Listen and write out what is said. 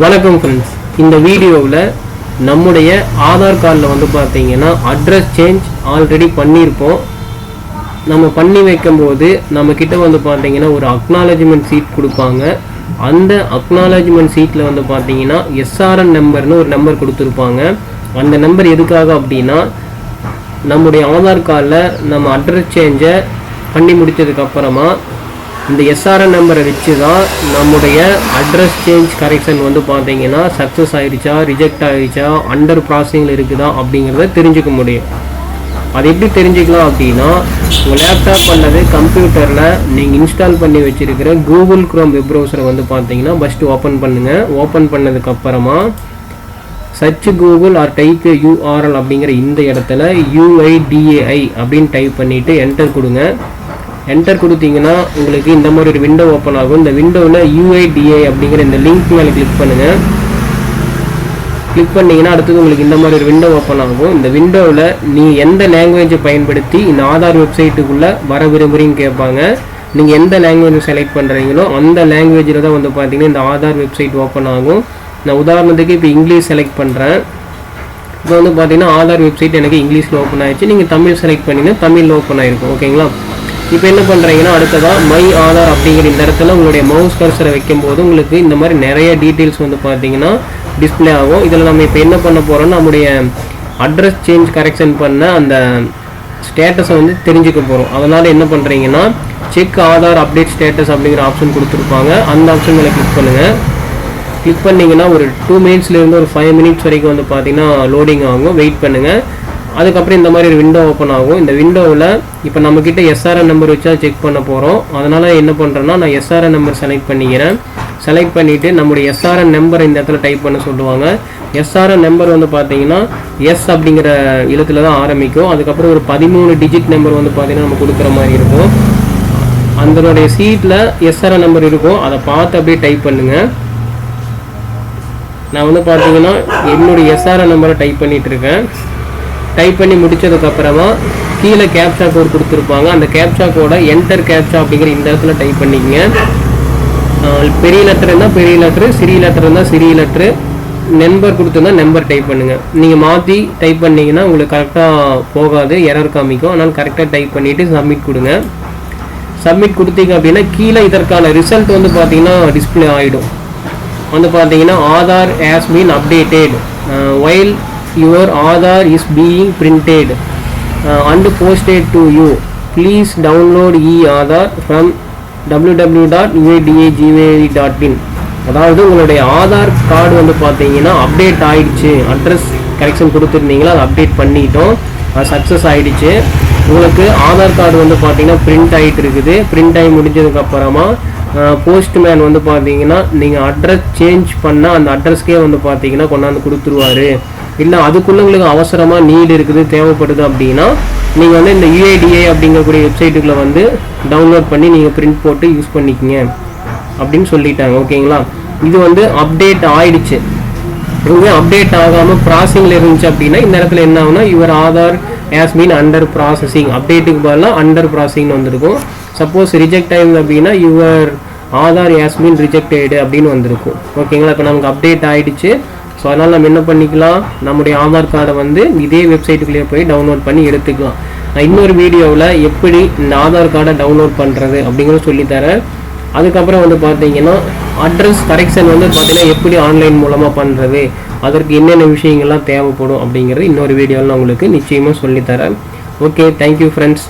வணக்கம் ஃப்ரெண்ட்ஸ், இந்த வீடியோவில் நம்முடைய ஆதார் கார்டில் வந்து பார்த்தீங்கன்னா அட்ரஸ் சேஞ்ச் ஆல்ரெடி பண்ணியிருப்போம். நம்ம பண்ணி வைக்கும்போது நம்மக்கிட்ட வந்து பார்த்தீங்கன்னா ஒரு அக்னாலஜ்மெண்ட் சீட் கொடுப்பாங்க. அந்த அக்னாலஜ்மெண்ட் சீட்டில் வந்து பார்த்தீங்கன்னா எஸ்ஆர்என் நம்பர்னு ஒரு நம்பர் கொடுத்துருப்பாங்க. அந்த நம்பர் எதுக்காக அப்படின்னா, நம்முடைய ஆதார் கார்டில் நம்ம அட்ரஸ் சேஞ்சை பண்ணி முடித்ததுக்கப்புறமா இந்த எஸ்ஆர்என் நம்பரை வச்சு தான் நம்முடைய அட்ரஸ் சேஞ்ச் கரெக்ஷன் வந்து பார்த்தீங்கன்னா சக்ஸஸ் ஆகிடுச்சா, ரிஜெக்ட் ஆகிடுச்சா, அண்டர் ப்ராசஸிங்கில் இருக்குதா அப்படிங்கிறத தெரிஞ்சுக்க முடியும். அது எப்படி தெரிஞ்சுக்கலாம் அப்படின்னா, உங்கள் லேப்டாப் அல்லது கம்ப்யூட்டரில் நீங்கள் இன்ஸ்டால் பண்ணி வச்சுருக்கிற கூகுள் குரோம் வெப் ப்ரௌசரை வந்து பார்த்தீங்கன்னா ஃபஸ்ட்டு ஓப்பன் பண்ணுங்கள். ஓப்பன் பண்ணதுக்கப்புறமா search Google or type URL அப்படிங்கிற இந்த இடத்துல UIDAI அப்படின்னு டைப் பண்ணிவிட்டு என்டர் கொடுங்க. என்டர் கொடுத்தீங்கன்னா உங்களுக்கு இந்த மாதிரி ஒரு விண்டோ ஓப்பன் ஆகும். இந்த விண்டோவில் UIDAI அப்படிங்கிற இந்த லிங்க் மேலே கிளிக் பண்ணுங்கள். கிளிக் பண்ணிங்கன்னா அடுத்தது உங்களுக்கு இந்த மாதிரி ஒரு விண்டோ ஓப்பன் ஆகும். இந்த விண்டோவில் நீங்கள் எந்த லாங்குவேஜை பயன்படுத்தி இந்த ஆதார் வெப்சைட்டுக்குள்ளே வர விரும்புகிறீங்கன்னு கேட்பாங்க. நீங்கள் எந்த லாங்குவேஜ் செலக்ட் பண்ணுறீங்களோ அந்த லாங்குவேஜில் தான் வந்து பார்த்தீங்கன்னா இந்த ஆதார் வெப்சைட் ஓப்பன் ஆகும். நான் உதாரணத்துக்கு இப்போ இங்கிலீஷ் செலக்ட் பண்ணுறேன். இப்போ வந்து பார்த்தீங்கன்னா ஆதார் வெப்சைட் எனக்கு இங்கிலீஷில் ஓப்பன் ஆகிடுச்சு. நீங்கள் தமிழ் செலக்ட் பண்ணிங்கன்னா தமிழில் ஓப்பன் ஆகிருக்கும். ஓகேங்களா? இப்போ என்ன பண்ணுறீங்கன்னா அடுத்ததாக மை ஆதார் அப்படிங்கிற இந்த இடத்துல உங்களுடைய மவுஸ் கர்சரை வைக்கும்போது உங்களுக்கு இந்த மாதிரி நிறைய டீட்டெயில்ஸ் வந்து பார்த்தீங்கன்னா டிஸ்பிளே ஆகும். இதில் நம்ம இப்போ என்ன பண்ண போகிறோம்னா, நம்முடைய அட்ரஸ் சேஞ்ச் கரெக்ஷன் பண்ண அந்த ஸ்டேட்டஸை வந்து தெரிஞ்சுக்க போகிறோம். அதனால் என்ன பண்ணுறீங்கன்னா, செக் ஆதார் அப்டேட் ஸ்டேட்டஸ் அப்படிங்கிற ஆப்ஷன் கொடுத்துருப்பாங்க. அந்த ஆப்ஷன் மேலே கிளிக் பண்ணுங்கள். கிளிக் பண்ணிங்கன்னா ஒரு 2 மினிட்ஸ்லேருந்து ஒரு 5 மினிட்ஸ் வரைக்கும் வந்து பார்த்தீங்கன்னா லோடிங் ஆகும். வெயிட் பண்ணுங்கள். அதுக்கப்புறம் இந்த மாதிரி ஒரு விண்டோ ஓப்பன் ஆகும். இந்த விண்டோவில் இப்போ நம்மக்கிட்ட எஸ்ஆர்என் நம்பர் வச்சா செக் பண்ண போகிறோம். அதனால் என்ன பண்ணுறேன்னா, நான் எஸ்ஆர்என் நம்பர் செலக்ட் பண்ணிக்கிறேன். செலக்ட் பண்ணிவிட்டு நம்முடைய எஸ்ஆர்என் நம்பர் இந்த இடத்துல டைப் பண்ண சொல்லுவாங்க. எஸ்ஆர்என் நம்பர் வந்து பார்த்தீங்கன்னா எஸ் அப்படிங்கிற எழுத்தில் தான் ஆரம்பிக்கும். அதுக்கப்புறம் ஒரு 13 டிஜிட் நம்பர் வந்து பார்த்தீங்கன்னா நம்ம கொடுக்குற மாதிரி இருக்கும். அதனுடைய சீட்டில் எஸ்ஆர்என் நம்பர் இருக்கும். அதை பார்த்து அப்படியே டைப் பண்ணுங்கள். நான் வந்து பார்த்தீங்கன்னா என்னுடைய எஸ்ஆர்என் நம்பரை டைப் பண்ணிகிட்ருக்கேன். டைப் பண்ணி முடித்ததுக்கப்புறமா கீழே கேப்சா கோட் கொடுத்துருப்பாங்க. அந்த கேப்சா கோடை என்டர் கேப்சா அப்படிங்கிற இந்த இடத்துல டைப் பண்ணிக்கங்க. பெரிய லெட்டர் இருந்தால் பெரிய லெட்ரு, சிறிய லெட்டர் இருந்தால் சிறிய லெட்ரு, நம்பர் கொடுத்துருந்தா நம்பர் டைப் பண்ணுங்கள். நீங்கள் மாற்றி டைப் பண்ணிங்கன்னா உங்களுக்கு கரெக்டாக போகாது, எரர் காமிக்கும். அதனால் கரெக்டாக டைப் பண்ணிவிட்டு சப்மிட் கொடுங்க. சப்மிட் கொடுத்தீங்க அப்படின்னா கீழே இதற்கான ரிசல்ட் வந்து பார்த்தீங்கன்னா டிஸ்பிளே ஆகிடும். வந்து பார்த்தீங்கன்னா Aadhaar has been updated while your Aadhaar is being printed and posted to you. Please download e-Aadhaar from www.uidai.gov.in. அதாவது உங்களுடைய ஆதார் கார்டு வந்து பார்த்தீங்கன்னா அப்டேட் ஆகிடுச்சு. அட்ரஸ் கரெக்ஷன் கொடுத்துருந்தீங்களா, அதை அப்டேட் பண்ணிட்டோம், அது சக்ஸஸ் ஆகிடுச்சு. உங்களுக்கு ஆதார் கார்டு வந்து பார்த்தீங்கன்னா பிரிண்ட் ஆகிட்டு இருக்குது. பிரிண்ட் ஆகி முடிஞ்சதுக்கப்புறமா போஸ்ட்மேன் வந்து பார்த்தீங்கன்னா நீங்கள் அட்ரஸ் சேஞ்ச் பண்ணால் அந்த அட்ரஸ்க்கே வந்து பார்த்தீங்கன்னா கொண்டாந்து கொடுத்துருவார். இல்லை அதுக்குள்ளே உங்களுக்கு அவசரமாக நீடு இருக்குது, தேவைப்படுது அப்படின்னா நீங்கள் வந்து இந்த UIDAI அப்படிங்கக்கூடிய வெப்சைட்டுக்குள்ளே வந்து டவுன்லோட் பண்ணி நீங்கள் பிரிண்ட் போட்டு யூஸ் பண்ணிக்கிங்க அப்படின்னு சொல்லிட்டாங்க. ஓகேங்களா? இது வந்து அப்டேட் ஆகிடுச்சு. இதுவே அப்டேட் ஆகாமல் ப்ராசஸிங்கில் இருந்துச்சு அப்படின்னா இந்த இடத்துல என்ன ஆகுனா, your Aadhaar has been under processing, அப்டேட்டுக்கு பதிலாக அண்டர் ப்ராசஸிங்னு வந்திருக்கும். சப்போஸ் ரிஜெக்ட் ஆகிருந்தது அப்படின்னா your Aadhaar has been rejected அப்படின்னு வந்திருக்கும். ஓகேங்களா? இப்போ நமக்கு அப்டேட் ஆகிடுச்சு. ஸோ அதனால் நம்ம என்ன பண்ணிக்கலாம், நம்முடைய ஆதார் கார்டை வந்து இதே வெப்சைட்டுக்குள்ளேயே போய் டவுன்லோட் பண்ணி எடுத்துக்கலாம். நான் இன்னொரு வீடியோவில் எப்படி இந்த ஆதார் கார்டை டவுன்லோட் பண்ணுறது அப்படிங்கிறத சொல்லித்தரேன். அதுக்கப்புறம் வந்து பார்த்தீங்கன்னா அட்ரஸ் கரெக்ஷன் வந்து பார்த்தீங்கன்னா எப்படி ஆன்லைன் மூலமாக பண்ணுறது, அதற்கு என்னென்ன விஷயங்கள்லாம் தேவைப்படும் அப்படிங்கிறது இன்னொரு வீடியோவில் நான் உங்களுக்கு நிச்சயமாக சொல்லித்தரேன். Okay, thank you friends.